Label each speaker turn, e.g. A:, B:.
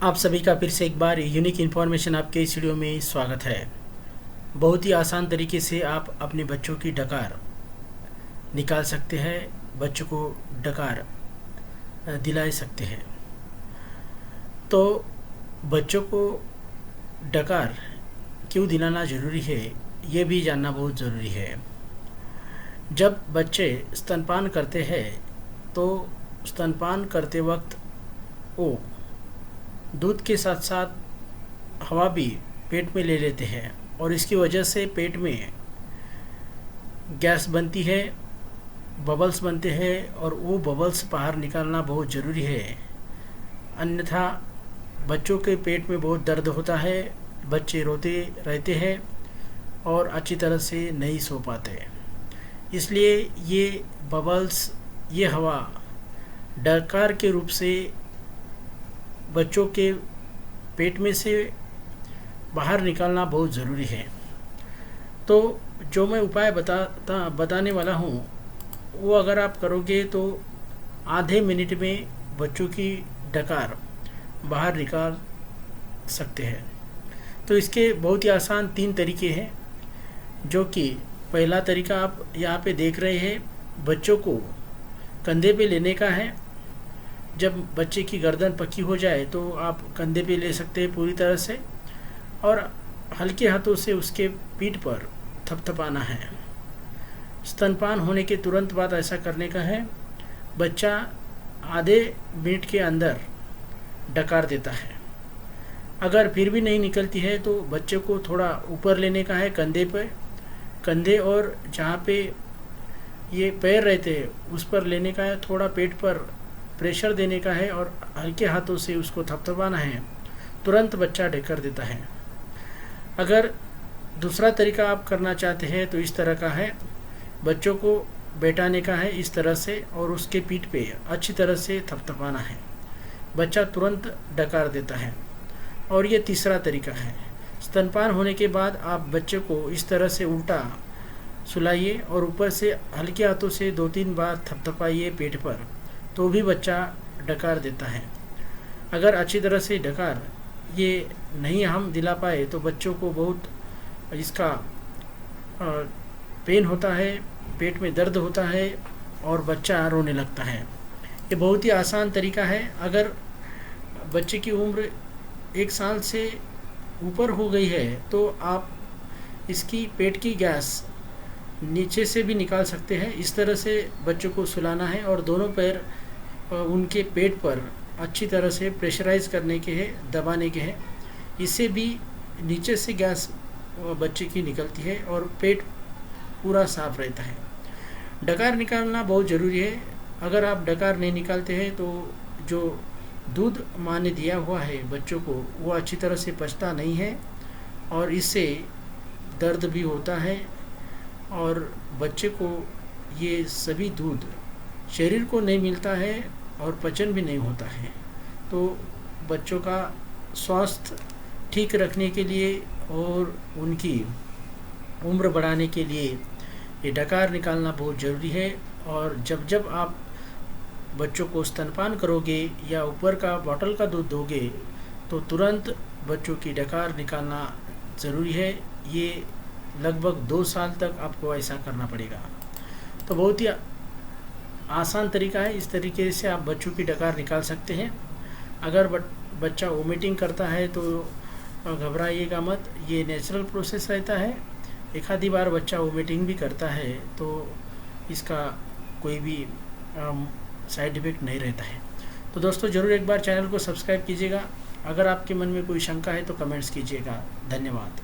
A: आप सभी का फिर से एक बार यूनिक इन्फॉर्मेशन आपके इस वीडियो में स्वागत है। बहुत ही आसान तरीके से आप अपने बच्चों की डकार निकाल सकते हैं, बच्चों को डकार दिला सकते हैं। तो बच्चों को डकार क्यों दिलाना ज़रूरी है, ये भी जानना बहुत ज़रूरी है। जब बच्चे स्तनपान करते हैं तो स्तनपान करते वक्त वो दूध के साथ साथ हवा भी पेट में ले लेते हैं और इसकी वजह से पेट में गैस बनती है, बबल्स बनते हैं और वो बबल्स बाहर निकालना बहुत ज़रूरी है। अन्यथा बच्चों के पेट में बहुत दर्द होता है, बच्चे रोते रहते हैं और अच्छी तरह से नहीं सो पाते। इसलिए ये बबल्स, ये हवा डकार के रूप से बच्चों के पेट में से बाहर निकालना बहुत ज़रूरी है। तो जो मैं उपाय बताने वाला हूँ वो अगर आप करोगे तो आधे मिनट में बच्चों की डकार बाहर निकाल सकते हैं। तो इसके बहुत ही आसान 3 तरीके हैं, जो कि पहला तरीका आप यहाँ पे देख रहे हैं, बच्चों को कंधे पे लेने का है। जब बच्चे की गर्दन पकी हो जाए तो आप कंधे पे ले सकते हैं पूरी तरह से और हल्के हाथों से उसके पीठ पर थपथपाना है। स्तनपान होने के तुरंत बाद ऐसा करने का है। बच्चा आधे मिनट के अंदर डकार देता है। अगर फिर भी नहीं निकलती है तो बच्चे को थोड़ा ऊपर लेने का है, कंधे और जहाँ पे ये पैर रहते हैं उस पर लेने का है, थोड़ा पेट पर प्रेशर देने का है और हल्के हाथों से उसको थपथपाना है। तुरंत बच्चा डकार देता है। अगर दूसरा तरीका आप करना चाहते हैं तो इस तरह का है, बच्चों को बैठाने का है इस तरह से और उसके पीठ पे अच्छी तरह से थपथपाना है, बच्चा तुरंत डकार देता है। और ये तीसरा तरीका है, स्तनपान होने के बाद आप बच्चे को इस तरह से उल्टा सुलाइए और ऊपर से हल्के हाथों से 2-3 बार थपथपाइए पेट पर, तो भी बच्चा डकार देता है। अगर अच्छी तरह से डकार ये नहीं हम दिला पाए तो बच्चों को बहुत इसका पेन होता है, पेट में दर्द होता है और बच्चा रोने लगता है। ये बहुत ही आसान तरीका है। अगर बच्चे की उम्र 1 साल से ऊपर हो गई है तो आप इसकी पेट की गैस नीचे से भी निकाल सकते हैं। इस तरह से बच्चों को सुलाना है और दोनों पैर उनके पेट पर अच्छी तरह से प्रेशराइज करने के हैं, दबाने के हैं। इससे भी नीचे से गैस बच्चे की निकलती है और पेट पूरा साफ रहता है। डकार निकालना बहुत ज़रूरी है। अगर आप डकार नहीं निकालते हैं तो जो दूध माँ ने दिया हुआ है बच्चों को, वो अच्छी तरह से पचता नहीं है और इससे दर्द भी होता है और बच्चे को ये सभी दूध शरीर को नहीं मिलता है और पचन भी नहीं होता है। तो बच्चों का स्वास्थ्य ठीक रखने के लिए और उनकी उम्र बढ़ाने के लिए ये डकार निकालना बहुत ज़रूरी है। और जब आप बच्चों को स्तनपान करोगे या ऊपर का बॉटल का दूध दोगे तो तुरंत बच्चों की डकार निकालना ज़रूरी है। ये लगभग 2 साल तक आपको ऐसा करना पड़ेगा। तो बहुत ही आसान तरीका है, इस तरीके से आप बच्चों की डकार निकाल सकते हैं। अगर बच्चा वोमिटिंग करता है तो घबराइएगा मत, ये नेचुरल प्रोसेस रहता है। एक आधी बार बच्चा वोमिटिंग भी करता है तो इसका कोई भी साइड इफ़ेक्ट नहीं रहता है। तो दोस्तों ज़रूर एक बार चैनल को सब्सक्राइब कीजिएगा। अगर आपके मन में कोई शंका है तो कमेंट्स कीजिएगा। धन्यवाद।